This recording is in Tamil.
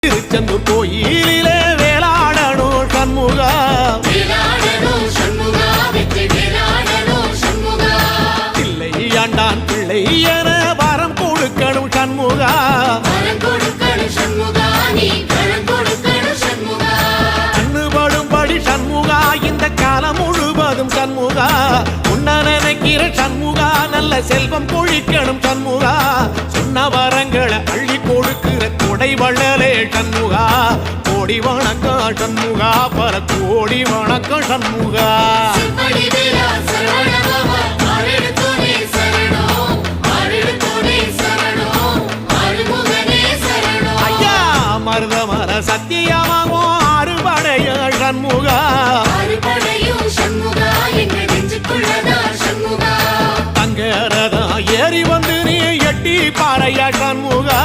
திருச்செந்தூர் கோயிலிலே வேளாடணும் சண்முகா, பிள்ளை ஆண்டான் பிள்ளை என வரம் கொடுக்கணும் சண்முகா, கண்ணுபடும்படி சண்முகா இந்த காலம் முழுவதும் சண்முகா, உன்ன நினைக்கிற சண்முகா நல்ல செல்வம் பொழிக்கணும் சண்முகா, சொன்ன வரங்களை அள்ளி கொடுக்கிற கொடை வள்ளலே சண்முகா, கோடி வணக்கம் சண்முகா, பல கோடி வணக்கம் சண்முகா. ஐயா மருதமர சத்தியமாகும் அறுபடைய சண்முகா, தங்கரதா ஏறி வந்து நீ எட்டி பாறையா சண்முகா.